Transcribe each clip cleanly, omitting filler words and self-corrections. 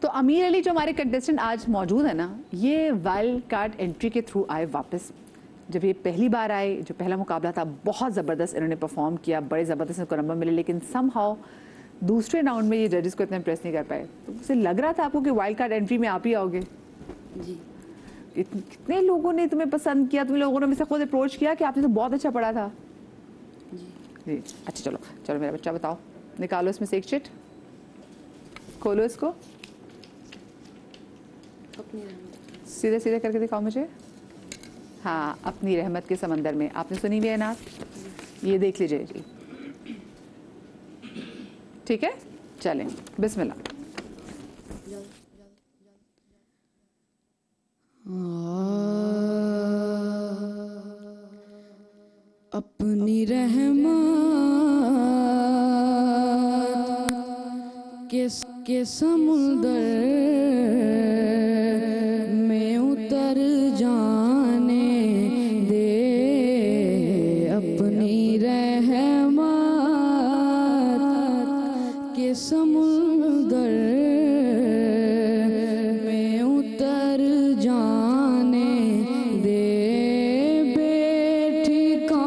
तो अमीर अली जो हमारे कंटेस्टेंट आज मौजूद है ना, ये वाइल्ड कार्ड एंट्री के थ्रू आए वापस। जब ये पहली बार आए, जो पहला मुकाबला था बहुत ज़बरदस्त इन्होंने परफॉर्म किया, बड़े ज़बरदस्त इनको नंबर मिले, लेकिन समहाउ दूसरे राउंड में ये जजेस को इतना इम्प्रेस नहीं कर पाए। तो मुझे लग रहा था आपको कि वाइल्ड कार्ड एंट्री में आप ही आओगे। जी। कितने लोगों ने तुम्हें पसंद किया, तुम लोगों ने मुझसे खुद अप्रोच किया कि आपने तो बहुत अच्छा पढ़ा था। जी अच्छा, चलो चलो मेरा बच्चा बताओ, निकालो इसमें से एक चिट, खोलो इसको, सीधे सीधे करके दिखाओ मुझे। हाँ, अपनी रहमत के समंदर में, आपने सुनी हुई है ना, ये देख लीजिए जी। ठीक है, चलें बिस्मिल्लाह। अपनी रहमत के समुंदर में उतर जाने दे, अपनी रहमत के समुंदर में उतर जाने दे, बेठिकाना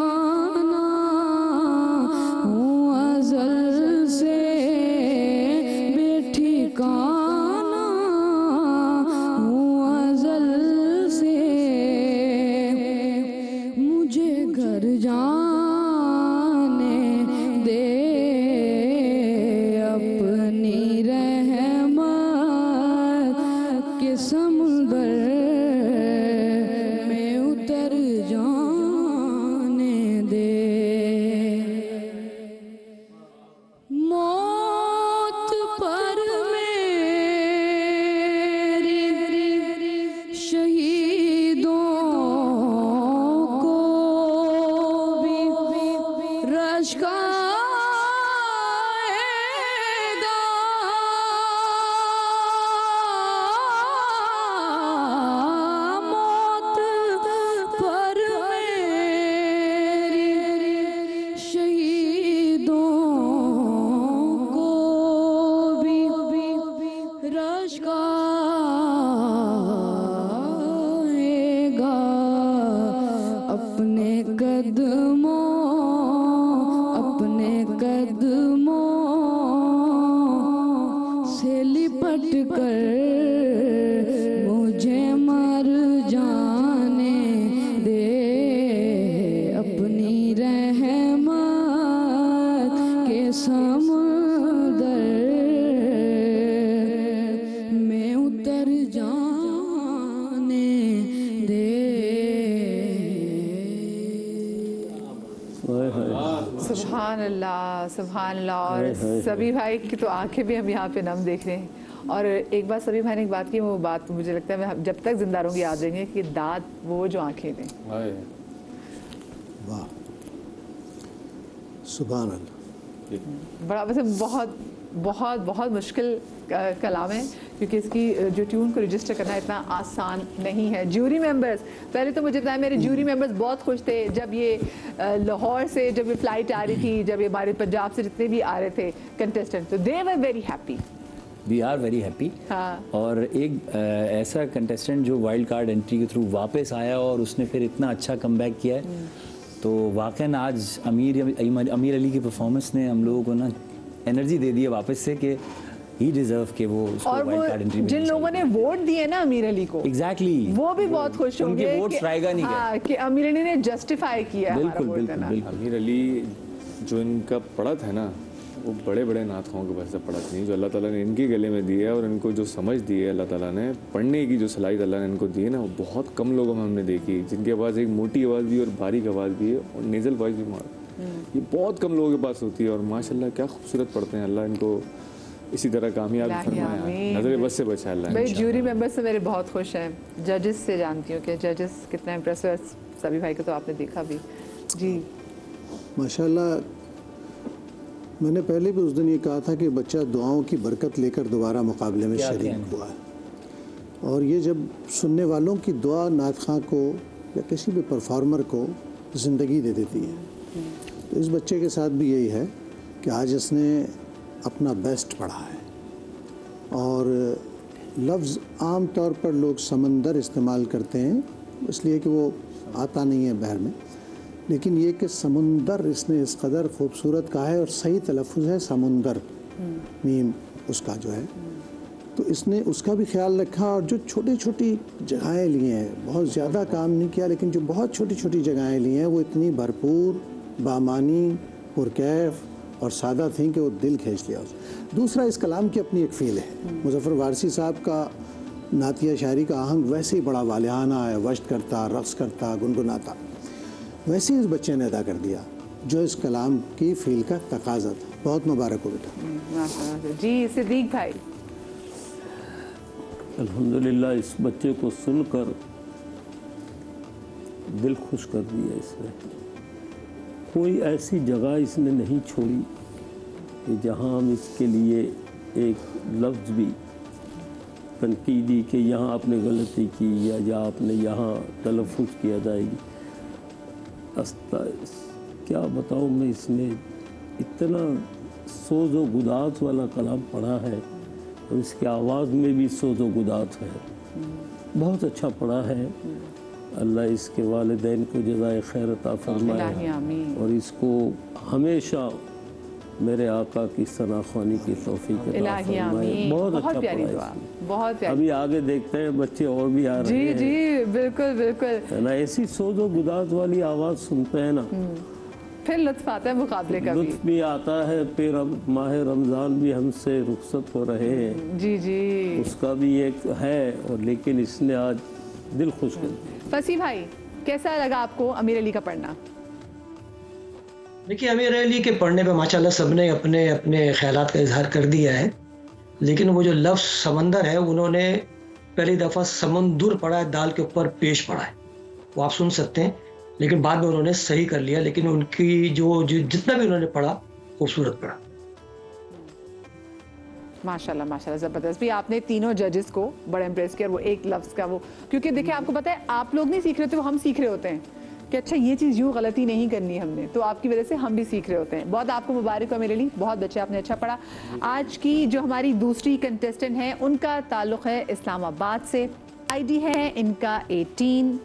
हूँ अज़ल से, बेठिकाना हूँ अज़ल से, मुझे घर जाने दे, अपनी रहमत के समुंदर में उतर जाने दे। मौत पर मेरी शहीदों को भी रश्क आएगा, मौत पर मेरी शहीदों को भी रश्क आएगा, अपने कदमों से लिपट कर मुझे मर जाने दे, अपनी रहमत के समुंदर में उतर जाने दे। सुभान अल्लाह, सुभान अल्लाह। और सभी भाई की तो आंखें भी हम यहाँ पे नम देख रहे हैं। और एक बात सभी भाई ने एक बात की, वो बात मुझे लगता है मैं जब तक जिंदा रहूंगी याद रहेंगे कि दाद वो जो आंखें ने। वाह, सुभान अल्लाह। बड़ा वैसे बहुत बहुत बहुत मुश्किल कलाम है, क्योंकि इसकी जो ट्यून को रजिस्टर करना इतना आसान नहीं है। ज्यूरी मेंबर्स, पहले तो मुझे बताया मेरे ज्यूरी मेंबर्स बहुत खुश थे जब ये लाहौर से जब ये फ्लाइट आ रही थी, जब ये हमारे पंजाब से जितने भी आ रहे थे कंटेस्टेंट, तो they were very happy. We are very happy. हाँ। और एक ऐसा कंटेस्टेंट जो वाइल्ड कार्ड एंट्री के थ्रू वापस आया और उसने फिर इतना अच्छा कमबैक किया है, तो वाकई आज अमीर अली की परफॉर्मेंस ने हम लोगों को ना एनर्जी दे दी है वापस से कि ही डिजर्व के वो उसको वाइल्ड कार्ड एंट्री में। जिन लोगों ने वोट दिए ना अमीर अली को, एग्जैक्टली वो भी बहुत खुश होंगे उनके वोट्स ट्राइगा नहीं हाँ, कि अमीर अली ने जस्टिफाई किया हमारा बिल्कुल वोट बिल्कुल देना। बिल्कुल। अमीर अली जो इनका पढ़त है ना, वो बड़े बड़े नातखाओं के वैसे पढ़त नहीं, जो अल्लाह ताला ने इनके गले में दी है और इनको जो समझ दी है अल्लाह ताला ने, पढ़ने की जो सलाहियत अल्लाह ने इनको दी है ना, वो बहुत कम लोगों में हमने देखी, जिनके पास एक मोटी आवाज़ भी और बारीक आवाज़ भी है और नेज़ल वॉइस भी मार, ये बहुत कम लोगों के पास होती है। और माशाल्लाह क्या खूबसूरत पढ़ते हैं, अल्लाह इनको इसी तरह कामयाब फरमाया, नजर बस से बचाया अल्लाह। भाई ज्यूरी मेंबर से मेरे बहुत खुश हैं, जजेस से जानती हूँ कि जजेस कितना इम्प्रेसिव है। सभी भाई को तो आपने देखा भी जी, माशाल्लाह। मैंने पहले भी उस दिन ये कहा था कि बच्चा दुआओं की बरकत लेकर दोबारा मुकाबले में शरीक हुआ है, और ये जब सुनने वालों की दुआ नात खां को या किसी भी परफॉर्मर को ज़िंदगी दे देती है। तो इस बच्चे के साथ भी यही है कि आज इसने अपना बेस्ट पढ़ा है और लफ्ज़ आम तौर पर लोग समंदर इस्तेमाल करते हैं इसलिए कि वो आता नहीं है बहर में, लेकिन ये कि समुंदर इसने इस कदर खूबसूरत कहा है और सही तलफ़ुज़ है समुंदर, मीम उसका जो है, तो इसने उसका भी ख्याल रखा और जो छोटी छोटी जगहें ली हैं, बहुत ज़्यादा काम नहीं किया, लेकिन जो बहुत छोटी छोटी जगहें ली हैं वो इतनी भरपूर, बामानी, पुरकैफ और सादा थी कि वो दिल खींच लिया उसे। दूसरा, इस कलाम की अपनी एक फ़ील है। मुज़फ़्फ़र वारसी साहब का नातिया शायरी का आहंग वैसे ही बड़ा वालिहाना है, वश्त करता, रक़्स करता, गुनगुनाता, वैसे ही इस बच्चे ने अदा कर दिया जो इस कलाम की फ़ील का तकाज़ा था। बहुत मुबारक हो बेटा। जी सिद्दीक भाई। अल्हम्दुलिल्लाह, इस बच्चे को सुनकर दिल खुश कर दिया इसने। कोई ऐसी जगह इसने नहीं छोड़ी कि जहाँ हम इसके लिए एक लफ्ज़ भी तनकीदी कि यहाँ आपने गलती की या आपने यहाँ तलफ़ुज़ की अदायगी, क्या बताऊँ मैं, इसने इतना सोज़ व गुदात वाला कलाम पढ़ा है और इसकी आवाज़ में भी सोज़ व गुदात है, बहुत अच्छा पढ़ा है। अल्लाह इसके वालिदैन को जज़ाए खैर अता फरमाए और इसको हमेशा मेरे आका की सनाख्वानी की तौफीक अता फरमाए। बहुत अच्छा प्यारी पढ़ा दुआ, इसने। बहुत प्यारी। अभी आगे देखते हैं, बच्चे और भी आ रहे हैं। जी जी बिल्कुल बिल्कुल, है ना, ऐसी सोज़ व गुदात वाली आवाज़ सुनते हैं ना, फिर लुत्फ आता है मुकाबले का भी। लुत्फ भी आता है। फिर अब माह रमज़ान भी हमसे रुखसत हो रहे हैं, जी जी, उसका भी एक है, और लेकिन इसने आज दिल खुश कर दिया। फसी भाई, कैसा लगा आपको अमीर अली का पढ़ना? देखिए, अमीर अली के पढ़ने पे माशाल्लाह सबने अपने अपने ख्यालात का इजहार कर दिया है, लेकिन वो जो लफ्ज़ समंदर है, उन्होंने पहली दफ़ा समंदुर पढ़ा है, दाल के ऊपर पेश पढ़ा है, वो आप सुन सकते हैं, लेकिन बाद में उन्होंने सही कर लिया। लेकिन उनकी जो जितना भी उन्होंने पढ़ा, खूबसूरत पढ़ा। माशाल्लाह माशाल्लाह, ज़बरदस्त। भी आपने तीनों जजेस को बड़ा इम्प्रेस किया, और वो एक लफ्ज़ का वो, क्योंकि देखिए आपको पता है आप लोग नहीं सीख रहे होते, वो हम सीख रहे होते हैं कि अच्छा ये चीज़ यूँ गलती नहीं करनी हमने, तो आपकी वजह से हम भी सीख रहे होते हैं। बहुत आपको मुबारक हो मेरे लिए, बहुत बच्चे आपने अच्छा पढ़ा। आज की जो हमारी दूसरी कंटेस्टेंट है उनका ताल्लुक़ है इस्लामाबाद से, ID है इनका 18,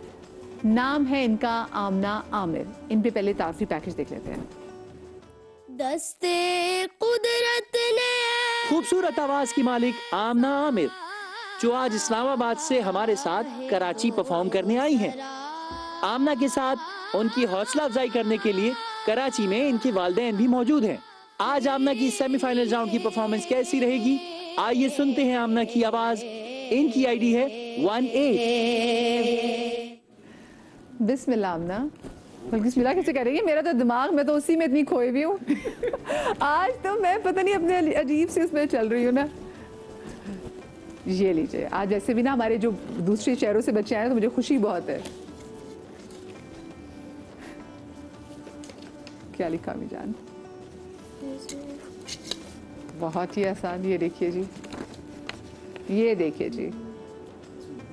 नाम है इनका आमना आमिर। इन पे पहले तारफ़ी पैकेज देख लेते हैं। दस्ते कुदरत ने खूबसूरत आवाज की मालिक आमना आमिर, जो आज इस्लामाबाद से हमारे साथ कराची परफॉर्म करने आई हैं। आमना के साथ उनकी हौसला अफजाई करने के लिए कराची में इनके वालिदैन भी मौजूद हैं। आज आमना की सेमीफाइनल राउंड की परफॉर्मेंस कैसी रहेगी, आइए सुनते हैं आमना की आवाज। इनकी ID है 18। बिस्मिल्लाह आमना, बल्कि बिस्मिल्लाह कैसे करेंगे, मेरा तो दिमाग, मैं तो उसी में इतनी खोई हुई हूँ आज तो मैं पता नहीं अपने अजीब से उसमें चल रही हूँ ना। ये लीजिए, आज वैसे भी ना हमारे जो दूसरे शहरों से बच्चे आए तो मुझे खुशी बहुत है। क्या लिखा मीजान, बहुत ही आसान। ये देखिए जी, ये देखिए जी,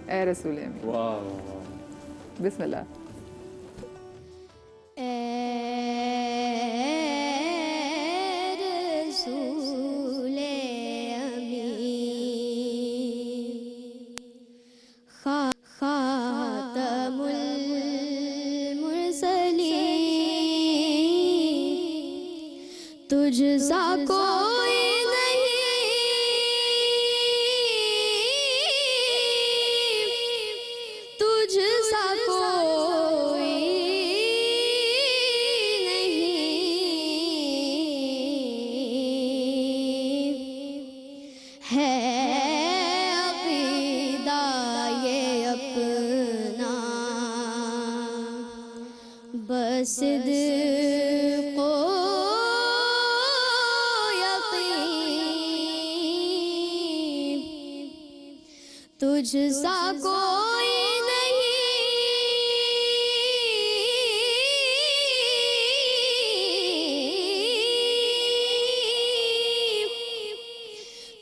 ए रसूल अमीन, वाह, बिस्मिल्लाह। रसूले अमीन, खातमुल मुरसलीन, तुझ सा कोई नहीं, तुझ सा कोई है अक़ीदा ये अपना, बस को यकीन, तुझ सा कोई नहीं,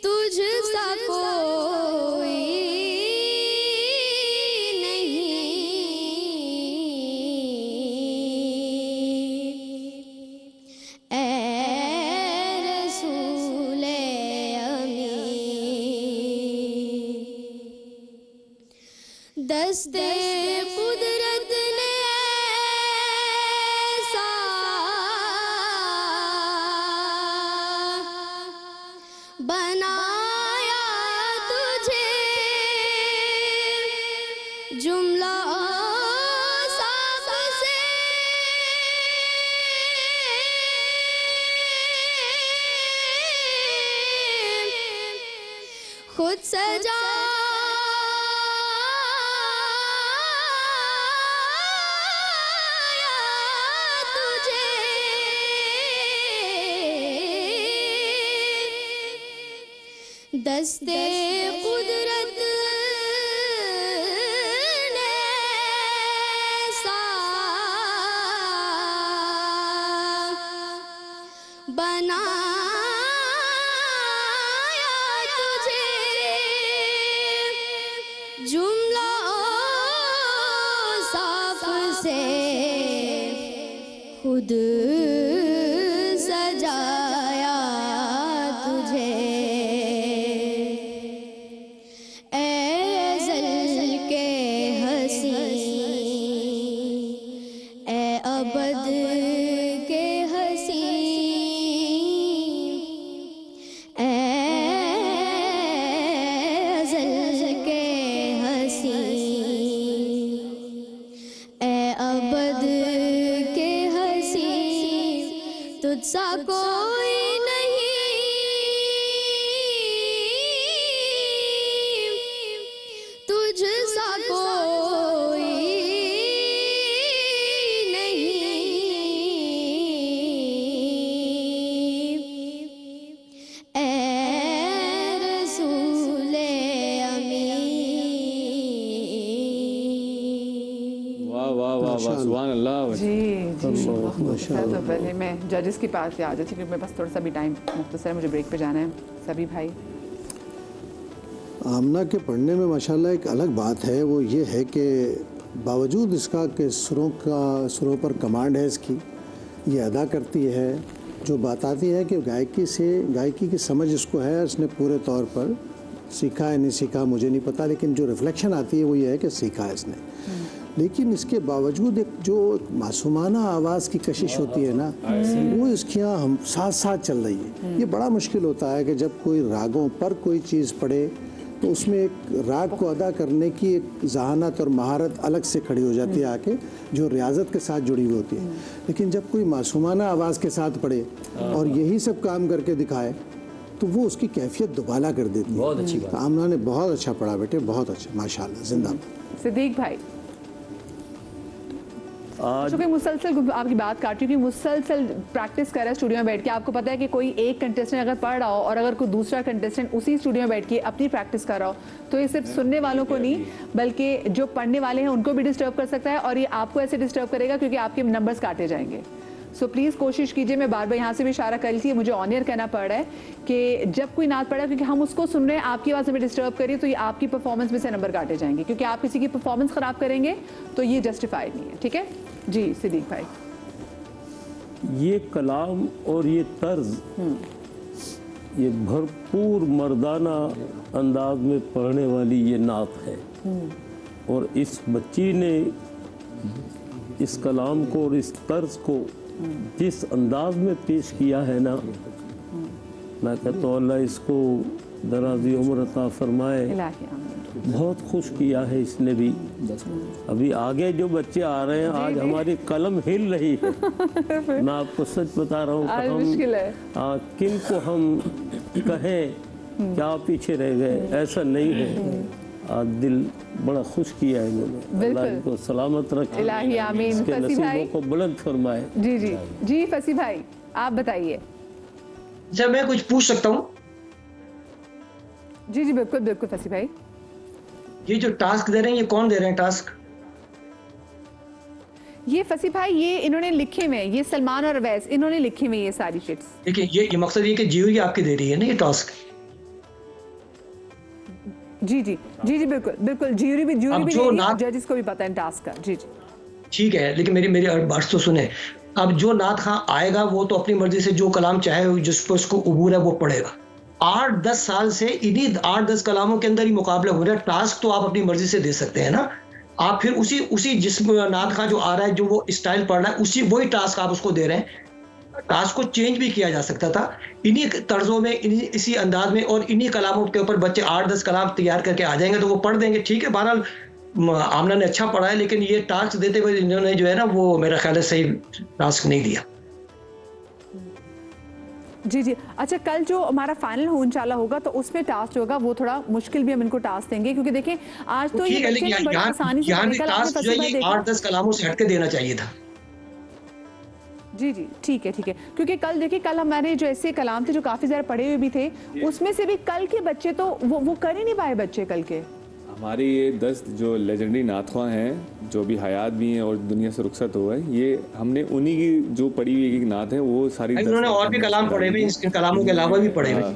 तुझ सा कोई नहीं, ए रसूले अमीन। दस्ते कुदरत ने ऐसा बनाया तुझे, जुमला साफ से खुद सजा दस्ते कुदरत ने ऐसा बनाया तुझे, जुमला साफ से खुद सजाया तुझे। अबद के हसी अज़ल के हसी, अबद के हसी, तुझसा कोई नहीं, तुझसा कोई सुभान अल्लाह। जी जी तो पहले मैं जजेस के पास आ जाती क्योंकि मेरे पास थोड़ा सा भी टाइम मुख्तसर है, मुझे ब्रेक पे जाना है। सभी भाई, आमना के पढ़ने में माशाल्लाह एक अलग बात है, वो ये है कि बावजूद इसका कि सुरों पर कमांड है इसकी, ये अदा करती है, जो बात आती है कि गायकी की समझ इसको है, इसने पूरे तौर पर सीखा है, नहीं सीखा मुझे नहीं पता, लेकिन जो रिफ्लेक्शन आती है वो ये है कि सीखा है इसने। लेकिन इसके बावजूद एक जो मासूमाना आवाज़ की कशिश होती है ना, वो इसके यहाँ हम साथ साथ चल रही है। ये बड़ा मुश्किल होता है कि जब कोई रागों पर कोई चीज़ पढ़े तो उसमें एक राग को अदा करने की एक जहानत और महारत अलग से खड़ी हो जाती है आके, जो रियाजत के साथ जुड़ी हुई होती है। लेकिन जब कोई मासूमाना आवाज़ के साथ पढ़े और यही सब काम करके दिखाए तो वो उसकी कैफियत दुबाला कर देती है। बहुत अच्छी बात। आमना ने बहुत अच्छा पढ़ा बेटे, बहुत अच्छा, माशाल्लाह, जिंदाबाद। सिद्दीक भाई, क्योंकि मुसलसल आपकी बात काट रही हूँ, मुसलसल प्रैक्टिस कर रहा है स्टूडियो में बैठ के। आपको पता है कि कोई एक कंटेस्टेंट अगर पढ़ रहा हो और अगर कोई दूसरा कंटेस्टेंट उसी स्टूडियो में बैठ के अपनी प्रैक्टिस कर रहा हो, तो ये सिर्फ सुनने वालों को नहीं बल्कि जो पढ़ने वाले हैं उनको भी डिस्टर्ब कर सकता है, और ये आपको ऐसे डिस्टर्ब करेगा क्योंकि आपके नंबर्स काटे जाएंगे। सो प्लीज़ कोशिश कीजिए, मैं बार बार यहाँ से भी इशारा कर ली, मुझे ऑन एयर कहना पड़ रहा है कि जब कोई नात पड़ा क्योंकि हम उसको सुन रहे हैं, आपकी आवाज़ में डिस्टर्ब करिए तो ये आपकी परफॉर्मेंस में से नंबर काटे जाएंगे, क्योंकि आप किसी की परफॉर्मेंस ख़राब करेंगे तो ये जस्टिफाइड नहीं है। ठीक है जी सिद्दीक भाई, ये कलाम और ये तर्ज, ये भरपूर मर्दाना अंदाज में पढ़ने वाली ये नात है, और इस बच्ची ने इस कलाम को और इस तर्ज को जिस अंदाज में पेश किया है ना, मैं कहता हूँ अल्लाह इसको दराज़ी उम्र अता फरमाए। बहुत खुश किया है इसने भी। अभी आगे जो बच्चे आ रहे हैं, आज हमारी कलम हिल रही है। मैं आपको सच बता रहा हूँ कि हम किन को हम कहें क्या पीछे रह गए, ऐसा नहीं है। आज दिल बड़ा खुश किया है इन्होंने, अल्लाह इनको सलामत रखे, इलाही आमीन। इसके नसीबों को बुलंद फरमाए। जी जी जी फसी भाई, आप बताइए। जब मैं कुछ पूछ सकता हूँ? जी जी बिल्कुल बिल्कुल फसी भाई। ये जो टास्क दे रहे हैं, ये कौन दे रहे हैं टास्क? ये फसी भाई, ये इन्होंने लिखे हुए, ये सलमान और अवैस इन्होंने लिखे हुए ये सारी शिट्स। देखिए ये मकसद ये कि ज्यूरी आपकी दे रही है ना ये टास्क। जी जी जी जी बिल्कुल बिल्कुल, ज्यूरी भी जजेस को भी पता है टास्क का। जी जी ठीक है, लेकिन मेरी बात तो सुने। अब जो नात खां आएगा वो तो अपनी मर्जी से जो कलाम चाहे, जिस पर उसको उबूर है वो पढ़ेगा। 8-10 साल से इन्हीं 8-10 कलामों के अंदर ही मुकाबला हो रहा है। टास्क तो आप अपनी मर्जी से दे सकते हैं ना, आप फिर उसी जिस्म नात का जो आ रहा है, जो वो स्टाइल पढ़ रहा है, वही टास्क आप उसको दे रहे हैं। टास्क को चेंज भी किया जा सकता था इन्हीं तर्जों में, इसी अंदाज में, और इन्हीं कलामों के ऊपर बच्चे 8-10 कलाम तैयार करके आ जाएंगे तो वो पढ़ देंगे। ठीक है, बहरहाल आमना ने अच्छा पढ़ा है, लेकिन ये टास्क देते हुए इन्होंने जो है ना, वो मेरा ख्याल है सही टास्क नहीं दिया। जी जी। अच्छा, कल जो हमारा फाइनल हो इंशाल्लाह होगा तो उसमें टास्क होगा वो थोड़ा मुश्किल भी हम इनको टास्क देंगे, क्योंकि देखें आज तो ये बच्चे ने बड़ी आसानी से टास्क जो है ये 8-10 कलामों से हटके देना चाहिए था। जी जी, ठीक है ठीक है, क्योंकि कल देखिए, कल हमारे जो ऐसे कलाम थे जो काफी ज़्यादा पढ़े हुए भी थे, उसमें से भी कल के बच्चे तो वो कर ही नहीं पाए बच्चे कल के। हमारी ये 10 जो लेजेंडरी नाथवा हैं, जो भी हयात भी हैं और दुनिया से रुखसत हुआ है, ये हमने उन्हीं की जो पढ़ी हुई एक नात है वो सारी उन्होंने और भी कलाम पढ़े हुए, इन कलामों के अलावा भी पढ़े हुए।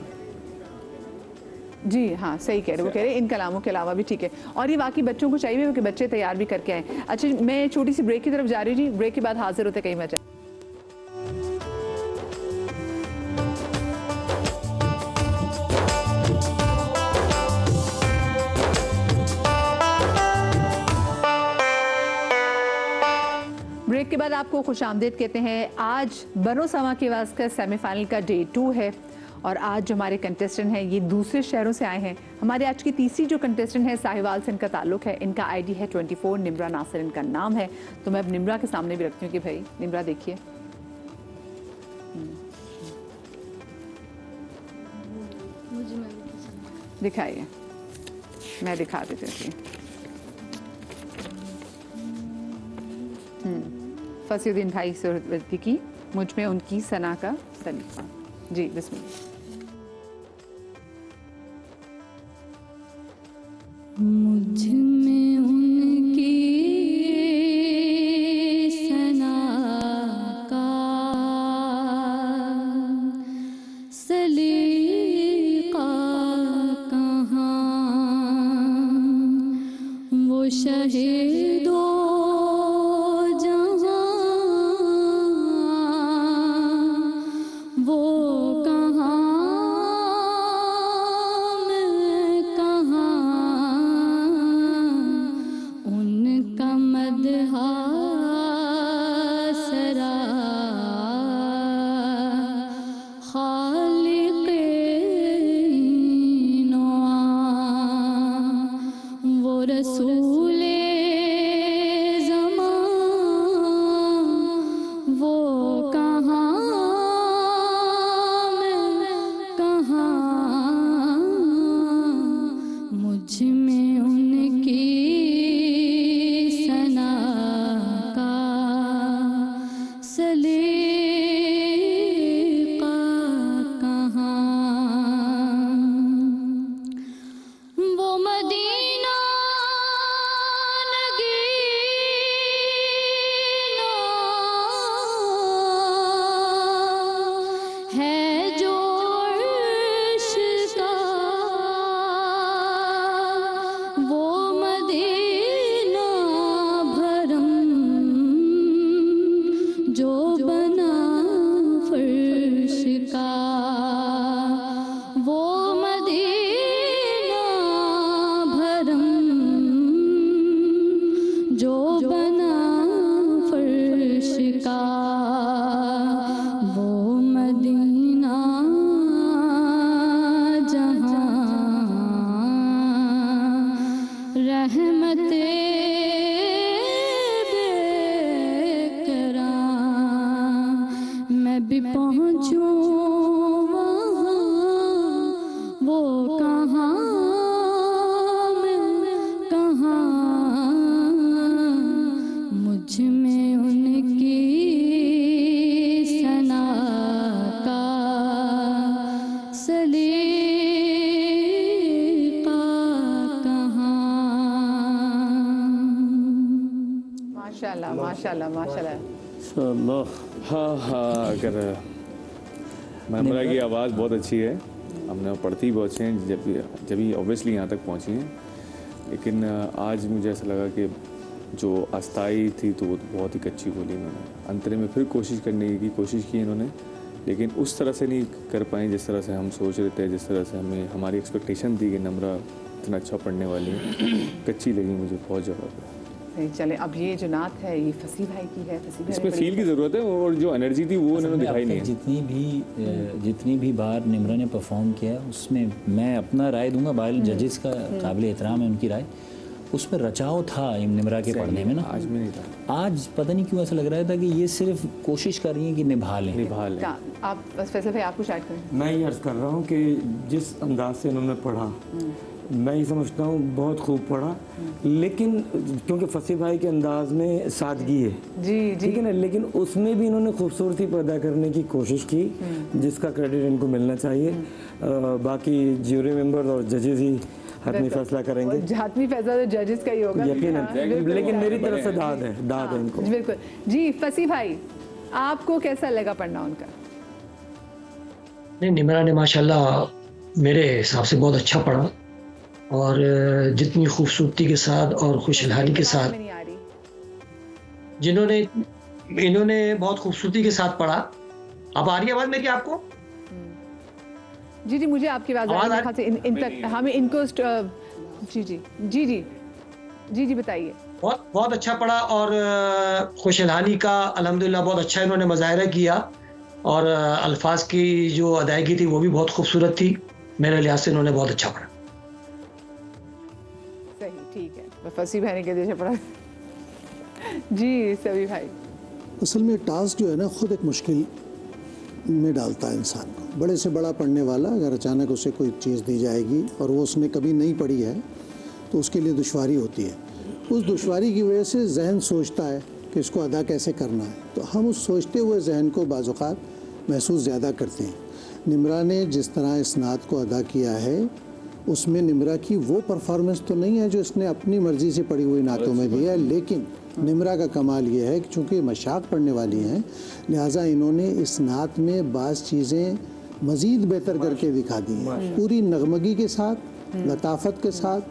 जी हाँ, सही कह रहे हो, कह रहे इन कलामों के अलावा भी। ठीक है, और ये वाकई बच्चों को चाहिए कि बच्चे तैयार भी करके आए। अच्छा, मैं छोटी सी ब्रेक की तरफ जा रही हूँ जी, ब्रेक के बाद हाजिर होते कहीं मैं। ब्रेक के बाद आपको खुशामदीद कहते हैं। आज बनो समा के वास्ते सेमीफाइनल का डे 2 है और आज जो हमारे कंटेस्टेंट हैं ये दूसरे शहरों से आए हैं। हमारे आज की तीसरी जो कंटेस्टेंट है साहिवाल से इनका ताल्लुक है, इनका आईडी है 24, निम्रा नासिर इनका नाम है। तो मैं अब निम्रा के सामने भी रखती हूँ कि भाई निम्रा देखिए, दिखाइए, मैं दिखा देती हूँ। फसीउद्दीन भाई सुहरावर्दी की मुझ में उनकी सना का सलीफा। जी बिस्मिल्लाह। मुझ में उनकी सना का सलीका कहाँ, वो शहीदों माशाल्लाह माशाल्लाह। हाँ, अगर मनमरा की आवाज़ बहुत अच्छी है, हमने पढ़ती बहुत अच्छे हैं जब ही ऑब्वियसली यहाँ तक पहुँची हैं, लेकिन आज मुझे ऐसा लगा कि जो अस्थाई थी तो वो बहुत ही कच्ची बोली इन्होंने। अंतरे में फिर कोशिश करने की कोशिश की इन्होंने, लेकिन उस तरह से नहीं कर पाए जिस तरह से हम सोच रहे थे, जिस तरह से हमारी एक्सपेक्टेशन थी कि नम्रा इतना अच्छा पढ़ने वाली है। कच्ची लगी मुझे बहुत ज़्यादा। नहीं चले, अब ये जो नात है ये फसी भाई की है। फसी भाई इसमें ने फील की ज़रूरत है, और जो एनर्जी थी वो उन्होंने दिखाई नहीं है। जितनी भी बार निम्रा ने परफॉर्म किया है उसमें मैं अपना राय दूंगा, बाहर जजेस का काबिल एहतराम है उनकी राय, उसमें रचाव था निम्रा के पढ़ने में ना, आज में नहीं था। आज पता नहीं क्यों ऐसा लग रहा था कि ये सिर्फ कोशिश कर रही है कि निभा लें। आप फैसल भाई आप कुछ ऐड करें। मैं ये अर्ज़ कर रहा हूँ कि जिस अंदाज से इन्होंने पढ़ा, मैं ये समझता हूँ बहुत खूब पढ़ा, लेकिन क्योंकि फसी भाई के अंदाज में सादगी है, जी ठीक है ना, लेकिन उसमें भी इन्होंने खूबसूरती पैदा करने की कोशिश की, जिसका क्रेडिट इनको मिलना चाहिए। बाकी ज्यूरी मेंबर और जजेस ही हतमी फैसला करेंगे। हतमी फैसला तो जजेस का ही होगा यकीनन, लेकिन मेरी तरफ से दाद है इनको। बिल्कुल जी। फसी भाई आपको कैसा लगा पढ़ना उनका? नहीं, निम्रा ने माशाल्लाह मेरे हिसाब से बहुत अच्छा पढ़ा, और जितनी खूबसूरती के साथ और खुशहाली के साथ इन्होंने बहुत खूबसूरती के साथ पढ़ा। अब आ रही है आवाज़ मेरी आपको? जी जी, मुझे आपकी आवाज़ आ रही है। इन तक हमें इनको जी जी जी जी जी जी बताइए। बहुत अच्छा पढ़ा, और खुशहाली का अल्हम्दुलिल्लाह बहुत अच्छा इन्होंने मुजाहरा किया, और अल्फाज की जो अदायगी थी वो भी बहुत खूबसूरत थी। मेरे लिहाज से इन्होंने बहुत अच्छा पढ़ा। सही, ठीक है। फसी भाई ने कह दिया पढ़ा। जी सभी भाई, असल में टास्क जो है ना खुद एक मुश्किल में डालता है इंसान को। बड़े से बड़ा पढ़ने वाला अगर अचानक उसे कोई चीज़ दी जाएगी और वो उसने कभी नहीं पढ़ी है तो उसके लिए दुश्वारी होती है। उस दुश्वारी की वजह से जहन सोचता है कि इसको अदा कैसे करना है, तो हम उस सोचते हुए जहन को बाज़ औक़ात महसूस ज़्यादा करते हैं। निम्रा ने जिस तरह इस नात को अदा किया है उसमें निम्रा की वो परफॉर्मेंस तो नहीं है जो इसने अपनी मर्ज़ी से पढ़ी हुई नातों में दी है, लेकिन निम्रा का कमाल ये है कि चूँकि मशाक पढ़ने वाली हैं लिहाजा इन्होंने इस नात में बाज़ चीज़ें मज़ीद बेहतर करके दिखा दी हैं, पूरी नगमगी के साथ, लताफत के साथ,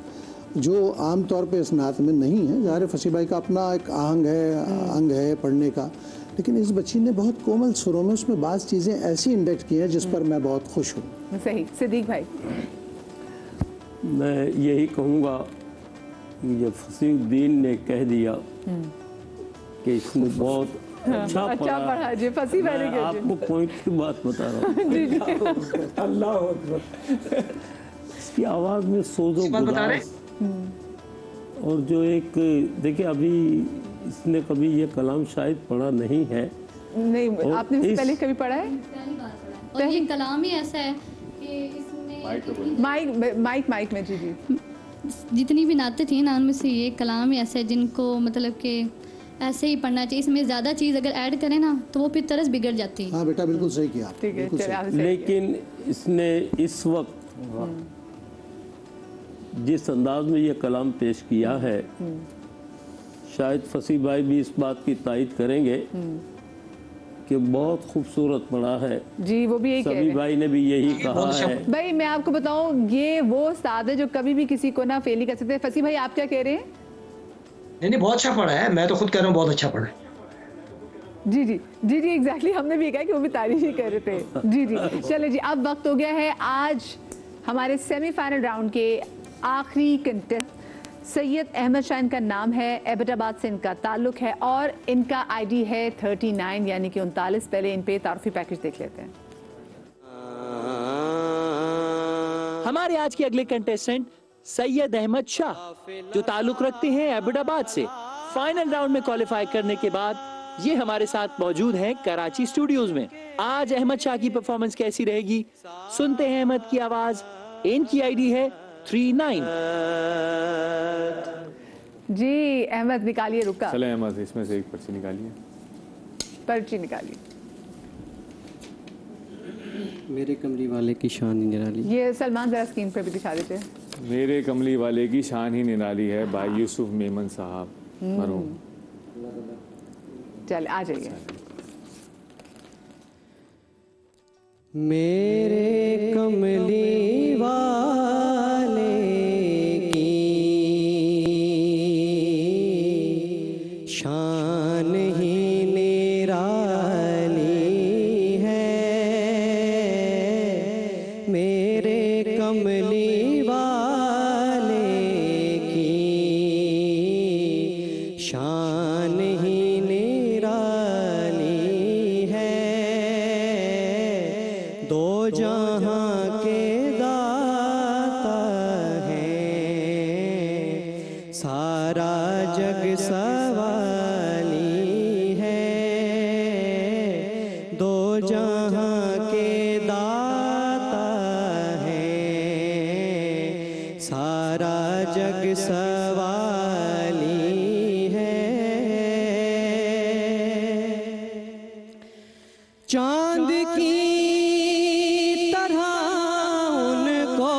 जो आम तौर पे इस नात में नहीं है। ज़ाहिर फसी भाई का अपना एक अंग है पढ़ने का, लेकिन इस बच्ची ने बहुत कोमल सुरों में उसमें बाज़ चीज़ें ऐसी इंडेक्ट की हैं जिस पर मैं बहुत खुश हूँ। सही। सिद्दीक भाई, मैं यही कहूँगा कि जब फसीउद्दीन ने कह दिया कि इसने बहुत अच्छा पढ़ा जी, फसी भाई ने मैं आपको पॉइंट की बात बता रहा हूँ। अल्लाह अकबर। इसकी आवाज़ में सोजो गुदास, और जो एक देखिए अभी इसने कभी ये कलाम शायद पढ़ा नहीं है। नहीं, आपने इससे पहले कभी पढ़ा है? पहली बार पढ़ा, और ये कलाम ही ऐसा है कि इसमें माइक में जी जी जितनी भी नाते थी ना उनमें से ये कलाम ही ऐसा है जिनको मतलब कि ऐसे ही पढ़ना चाहिए। इसमें ज़्यादा चीज़ अगर ऐड करें ना तो वो फिर तरस बिगड़ जाती है। हाँ बेटा, बिल्कुल सही किया। ठीक है, चलिए आप सही लेकिन इसने इस वक्त जिस अंदाज में ये कलाम पेश किया है, शायद फसी भाई भी इस बात की तायद करेंगे कि बहुत खूबसूरत पढ़ा है। जी, वो भी यही कह रहे हैं। सभी भाई ने भी यही कहा है। भाई मैं आपको बताऊं, ये वो उस्ताद है जो कभी भी किसी को ना फेल नहीं कर सकते। फसी भाई आप क्या कह रहे हैं? नहीं, बहुत अच्छा पढ़ा है। मैं तो खुद कह रहा हूँ बहुत अच्छा पढ़ा है। जी जी जी जी एग्जैक्टली, हमने भी कहा कि वो भी तारीफ ही कर रहे थे। जी जी, चले जी, अब वक्त हो गया है आज हमारे सेमीफाइनल राउंड के आखिरी कंटेस्ट। सैयद अहमद शाह इनका नाम है, एबटाबाद से इनका ताल्लुक है और इनका आईडी है 39 यानी कि 39। पहले इन पे तारुफी पैकेज देख लेते हैं। हमारे आज के अगले कंटेस्टेंट सैयद अहमद शाह जो ताल्लुक रखते हैं एबटाबाद से, फाइनल राउंड में क्वालिफाई करने के बाद ये हमारे साथ मौजूद हैं कराची स्टूडियोज में। आज अहमद शाह की परफॉर्मेंस कैसी रहेगी, सुनते हैं अहमद की आवाज। इनकी आईडी है 39। जी अहमद निकालिए रुका। चले अहमद, इसमें से एक पर्ची निकालिए। पर्ची निकालिए। मेरे कमली वाले की शान ही निराली। ये सलमान जरा स्क्रीन पे भी दिखा देते। मेरे कमली वाले की शान ही निराली है, भाई यूसुफ मेमन साहब मरहूम। चल आ जाइए। मेरे कमली वाले की शान ही निराली है, मेरे कमली वाले की सारा जग सवाली है, दो जहां के दाता है, सारा जग सवाली है। चांद की तरह उनको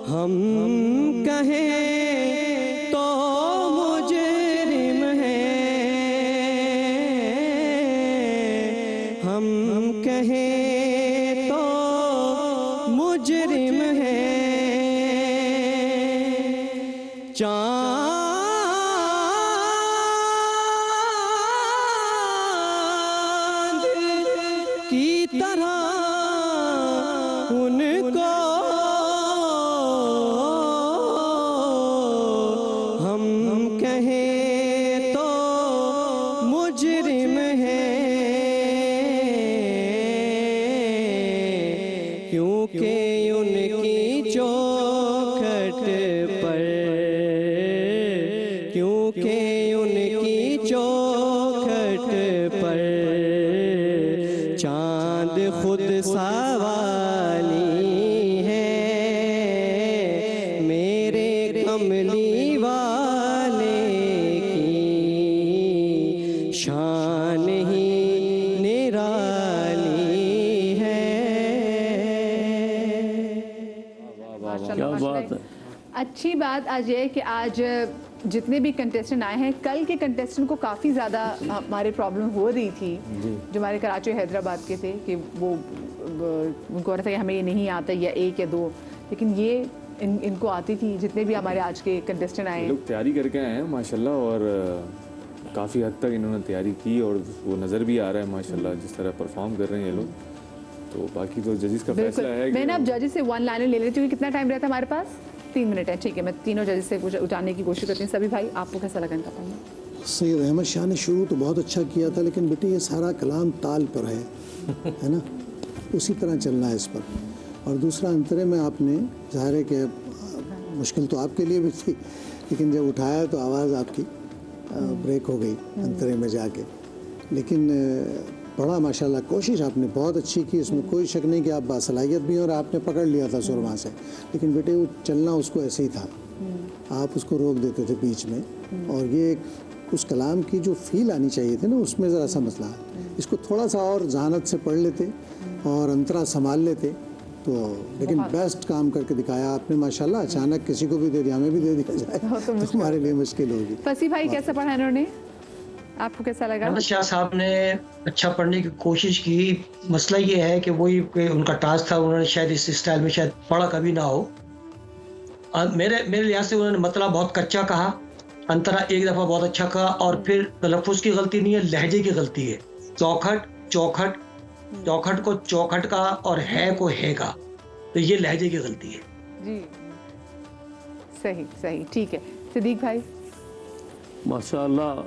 हम कहें तो मुजरिम हैं, हम कहें तो मुजरिम हैं। चांद की तरह उनको हम कहें तो मुजरिम हैं, क्योंकि उनकी चौखट पर, क्योंकि उनकी चौखट पर चांद खुद सवाली है, मेरे कमली वाले की शान ही निराली है। क्या बात है। अच्छी बात आज ये है कि आज जितने भी कंटेस्टेंट आए हैं, कल के कंटेस्टेंट को काफ़ी ज़्यादा हमारे प्रॉब्लम हो रही थी, जो हमारे कराची हैदराबाद के थे, कि वो उनको हो रहा था कि हमें ये नहीं आता या एक या दो, लेकिन ये इनको आती थी। जितने भी हमारे आज के कंटेस्टेंट आए ये हैं, लोग तैयारी करके आए हैं माशाल्लाह, और काफ़ी हद तक इन्होंने तैयारी की और वो नज़र भी आ रहा है माशाल्लाह जिस तरह परफॉर्म कर रहे हैं ये लोग। तो बाकी तो जजेस का बिल्कुल। फैसला है कि मैंने अब जजेस से वन लाइनर ले लेती हूँ। कितना टाइम रहता है हमारे पास? 3 मिनट है, ठीक है। मैं तीनों जजेस से कुछ उठाने की कोशिश करती हूँ। सभी भाई, आपको कैसा लगा इनका पढ़ना? सैयद अहमद शाह ने शुरू तो बहुत अच्छा किया था, लेकिन बेटे ये सारा कलाम ताल पर है ना, उसी तरह चलना है इस पर। और दूसरा अंतरे में आपने, ज़ाहिर है कि मुश्किल तो आपके लिए भी थी, लेकिन जब उठाया तो आवाज़ आपकी ब्रेक हो गई अंतरे में जाके। लेकिन पढ़ा माशाल्लाह, कोशिश आपने बहुत अच्छी की, इसमें कोई शक नहीं कि आप बासलाहियत भी हैं और आपने पकड़ लिया था सुरमा से। लेकिन बेटे वो चलना उसको ऐसे ही था, आप उसको रोक देते थे बीच में, और ये उस कलाम की जो फील आनी चाहिए थी ना, उसमें ज़रा सा मसला है। इसको थोड़ा सा और जहानत से पढ़ लेते और अंतरा संभाल लेते तो, लेकिन बेस्ट काम करके दिखाया आपने माशाल्लाह। अचानक किसी को भी दे दिया, हमें भी दे दिया जाए तो हमारे लिए मुश्किल होगी। फसी भाई, कैसा पढ़ा इन्होंने? आपको कैसा लगा? अहमद शाह साहब ने अच्छा पढ़ने की कोशिश की। मसला ये है कि वही कि उनका टास्क था, उन्होंने शायद इस स्टाइल में शायद पढ़ा कभी ना हो। मेरे लिहाज से उन्होंने मतलब बहुत कच्चा कहा, अंतरा एक दफ़ा बहुत अच्छा कहा, और फिर तलफ़ुज़ की गलती नहीं है, लहजे की गलती है। चौखट चौखट चौखट को चौखट का और है को है का, तो ये लहजे की गलती है जी। सही सही, ठीक है। सिद्दीक भाई? माशाल्लाह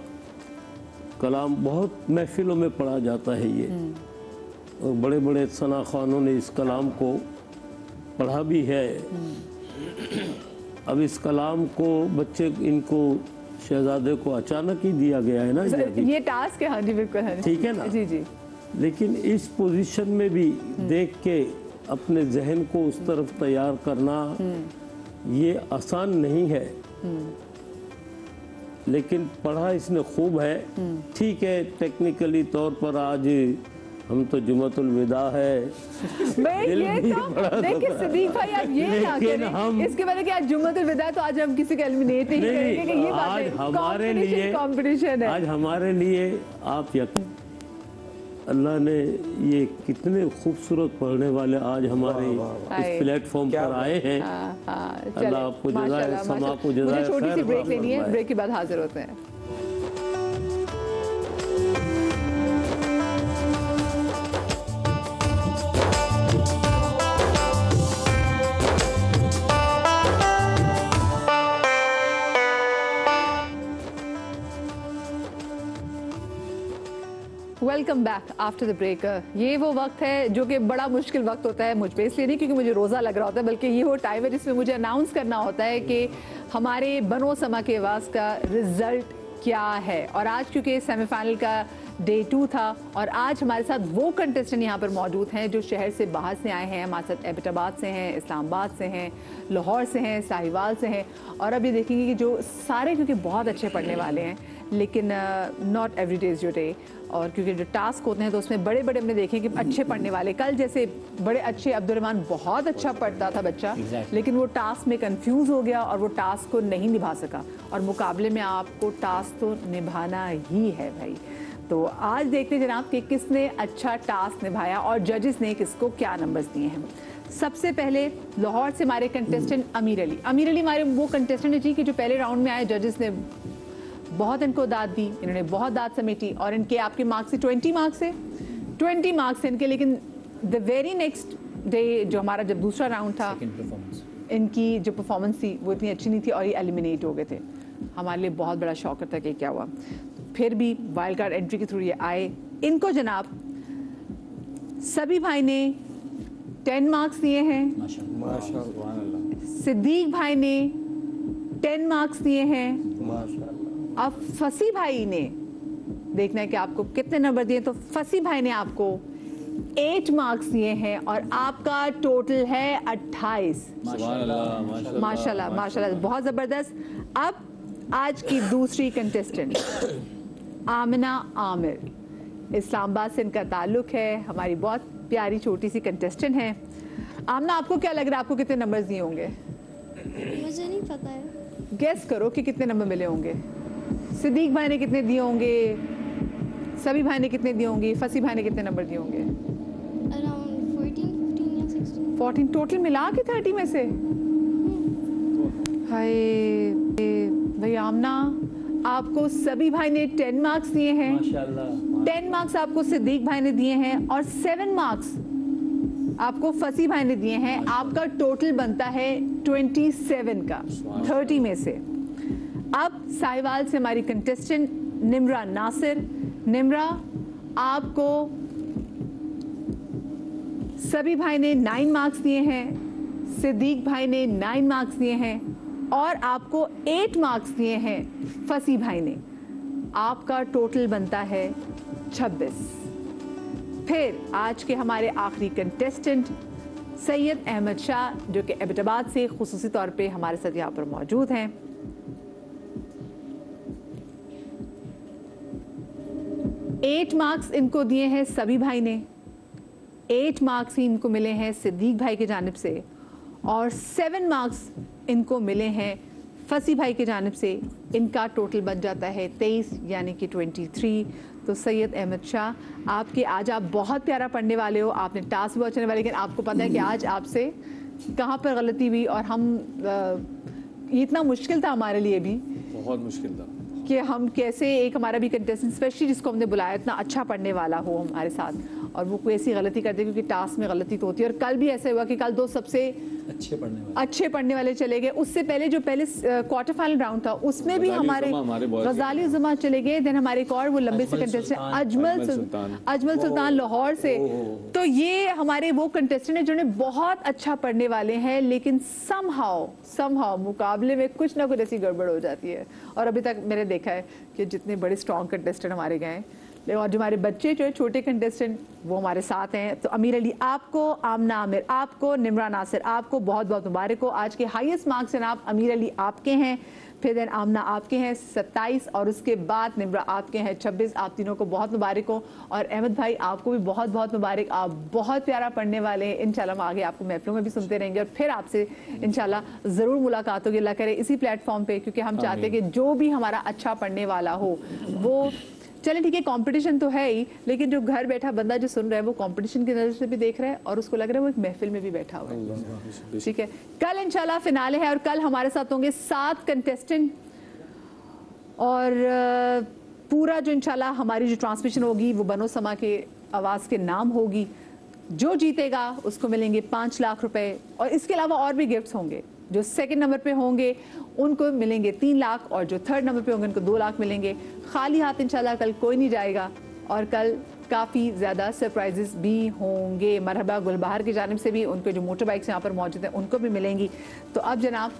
कलाम बहुत महफिलों में पढ़ा जाता है ये, और बड़े बड़े सना खानों ने इस कलाम को पढ़ा भी है। अब इस कलाम को बच्चे, इनको शहजादे को अचानक ही दिया गया है ना, ये टास्क है। हाँ जी, बिल्कुल है, ठीक है ना जी जी। लेकिन इस पोजीशन में भी देख के अपने जहन को उस तरफ तैयार करना ये आसान नहीं है, लेकिन पढ़ा इसने खूब है। ठीक है, टेक्निकली तौर पर आज हम तो जुम्मतुल विदा है, ये तो देखिए सिद्दीक भाई, आप ये ना करें इसके बारे कि आज जुम्मतुल विदा, तो आज हम किसी का एलिमिनेट नहीं करेंगे कि ये बात है। हमारे लिए कंपटीशन है आज, हमारे लिए आप यकीन, अल्लाह ने ये कितने खूबसूरत पढ़ने वाले आज हमारे इस प्लेटफॉर्म पर आए हैं। अल्लाह आपको जज़ाए समा को जज़ाए खैर। छोटी सी ब्रेक लेनी है, ब्रेक के बाद हाजिर होते हैं। Welcome back after the break. ये वो वक्त है जो कि बड़ा मुश्किल वक्त होता है मुझ पे, इसलिए नहीं क्योंकि मुझे रोज़ा लग रहा होता है, बल्कि ये वो टाइम है जिसमें मुझे अनाउंस करना होता है कि हमारे बनो समा के आवाज़ का रिज़ल्ट क्या है। और आज क्योंकि सेमीफाइनल का डे 2 था और आज हमारे साथ वो कंटेस्टेंट यहाँ पर मौजूद हैं जो शहर से बाहर से आए हैं। हमारे साथ एबटाबाद से हैं, इस्लामाबाद से हैं, लाहौर से हैं, साहिवाल से हैं। और अब ये देखेंगे कि जो सारे क्योंकि बहुत अच्छे पढ़ने वाले हैं, लेकिन not every day is your day. और क्योंकि जो टास्क होते हैं तो उसमें बड़े बड़े हमने देखे कि अच्छे पढ़ने वाले, कल जैसे बड़े अच्छे अब्दुर्रहमान बहुत अच्छा पढ़ता था बच्चा, लेकिन वो टास्क में कंफ्यूज हो गया और वो टास्क को नहीं निभा सका। और मुकाबले में आपको टास्क तो निभाना ही है भाई। तो आज देखते हैं जनाब कि किसने अच्छा टास्क निभाया और जजेस ने किसको क्या नंबर्स दिए हैं। सबसे पहले लाहौर से हमारे कंटेस्टेंट अमीर अली। अमीर अली हमारे वो कंटेस्टेंट है जी कि जो पहले राउंड में आए, जजेस ने बहुत इनको दाद दी, इन्होंने बहुत दाद समेटी और इनके आपके मार्क्स से 20 मार्क्स है, 20 मार्क्स है इनके। लेकिन द वेरी नेक्स्ट डे जो हमारा जब दूसरा राउंड था, इनकी जो परफॉर्मेंस थी वो इतनी अच्छी नहीं थी और ये एलिमिनेट हो गए थे। हमारे लिए बहुत बड़ा शॉकर था कि क्या हुआ। फिर भी वाइल्ड कार्ड एंट्री के थ्रू ये आए। इनको जनाब सभी भाई ने 10 मार्क्स दिए हैं, सिद्दीक भाई ने 10 मार्क्स दिए हैं। अब फसी भाई ने देखना है कि आपको कितने नंबर दिए। तो फसी भाई ने आपको 8 मार्क्स दिए हैं और आपका टोटल है 28। माशाल्लाह माशाल्लाह, बहुत ज़बरदस्त। अब आज की दूसरी कंटेस्टेंट आमिना आमिर, इस्लामाबाद से इनका ताल्लुक है, हमारी बहुत प्यारी छोटी सी कंटेस्टेंट है। आमिना, आपको क्या लग रहा है आपको कितने नंबर्स दिए होंगे? मुझे नहीं पता है। गेस करो कि कितने नंबर मिले होंगे। सिद्दीक भाई ने कितने दिए होंगे, सभी भाई ने कितने दिए होंगे, फसी भाई ने कितने नंबर दिए होंगे? अराउंड 14, 15 या 16। 14 टोटल मिला के 30 में से। हाय भाई आमना, आपको सभी भाई ने 10 मार्क्स दिए हैं, 10 मार्क्स आपको सिद्दीक भाई ने दिए हैं और 7 मार्क्स आपको फसी भाई ने दिए हैं। आपका टोटल बनता है 27 का 30 में से। अब साहिवाल से हमारी कंटेस्टेंट निम्रा नासिर। निम्रा, आपको सभी भाई ने 9 मार्क्स दिए हैं, सिद्दीक भाई ने 9 मार्क्स दिए हैं और आपको 8 मार्क्स दिए हैं फसी भाई ने। आपका टोटल बनता है 26। फिर आज के हमारे आखिरी कंटेस्टेंट सैयद अहमद शाह, जो कि एबटाबाद से खुसूसी तौर पे हमारे साथ यहाँ पर मौजूद हैं। 8 मार्क्स इनको दिए हैं सभी भाई ने, 8 मार्क्स ही इनको मिले हैं सिद्दीक भाई की जानिब से और 7 मार्क्स इनको मिले हैं फसी भाई की जानिब से। इनका टोटल बन जाता है 23 यानी कि 23। तो सैयद अहमद शाह, आपके आज आप बहुत प्यारा पढ़ने वाले हो, आपने टास्क बहुत अच्छे वाले, लेकिन आपको पता है कि आज आपसे कहाँ पर गलती हुई और हम ये इतना मुश्किल था हमारे लिए भी, बहुत मुश्किल था कि हम कैसे एक हमारा भी कंटेस्टेंट स्पेशली जिसको हमने बुलाया इतना अच्छा पढ़ने वाला हो हमारे साथ और वो कोई ऐसी गलती करते, क्योंकि टास्क में गलती तो होती है। और कल भी ऐसा हुआ कि कल 2 सबसे अच्छे पढ़ने वाले चले गए। उससे पहले जो पहले क्वार्टर फाइनल राउंड था उसमें भी हमारे गजाली उज़्ज़मा चले गए। देन हमारे एक और वो लंबे से कंटेस्टेंट अजमल सुल्तान लाहौर से। तो ये हमारे वो कंटेस्टेंट हैं जिन्होंने बहुत अच्छा पढ़ने वाले हैं, लेकिन समहाउ मुकाबले में कुछ ना कुछ ऐसी गड़बड़ हो जाती है। और अभी तक मैंने देखा है कि जितने बड़े स्ट्रॉन्ग कंटेस्टेंट हमारे गए और जो हमारे बच्चे जो है छोटे कंटेस्टेंट वो हमारे साथ हैं। तो अमीर अली आपको, आमना आमिर आपको, निम्रा नासिर आपको बहुत बहुत मुबारक हो। आज के हाईएस्ट मार्क्स जनाब अमीर अली आपके हैं, फिर देन आमना आपके हैं 27 और उसके बाद निम्रा आपके हैं 26। आप तीनों को बहुत मुबारक हो। और अहमद भाई आपको भी बहुत बहुत मुबारक, आप बहुत प्यारा पढ़ने वाले हैं। इंशाल्लाह हम आगे आपको महफिलों में भी सुनते रहेंगे और फिर आपसे इंशाल्लाह ज़रूर मुलाकात होगी, अल्लाह करे इसी प्लेटफॉर्म पे, क्योंकि हम चाहते हैं कि जो भी हमारा अच्छा पढ़ने वाला हो वो चलें ठीक है। कंपटीशन तो है ही, लेकिन जो घर बैठा बंदा जो सुन रहा है वो कंपटीशन की नज़र से भी देख रहा है और उसको लग रहा है वो एक महफिल में भी बैठा हुआ है। ठीक है, कल इंशाल्लाह फिनाले है और कल हमारे साथ होंगे 7 कंटेस्टेंट और पूरा जो इंशाल्लाह हमारी जो ट्रांसमिशन होगी वो बनो समा के आवाज़ के नाम होगी। जो जीतेगा उसको मिलेंगे 5 लाख रुपए और इसके अलावा और भी गिफ्ट्स होंगे। जो सेकंड नंबर पे होंगे उनको मिलेंगे 3 लाख और जो थर्ड नंबर पे होंगे उनको 2 लाख मिलेंगे। खाली हाथ इंशाल्लाह कल कोई नहीं जाएगा और कल काफ़ी ज़्यादा सरप्राइजेस भी होंगे। मरहबा गुलबहार की जानिब से भी उनके जो मोटर बाइक्स यहाँ पर मौजूद हैं उनको भी मिलेंगी। तो अब जनाब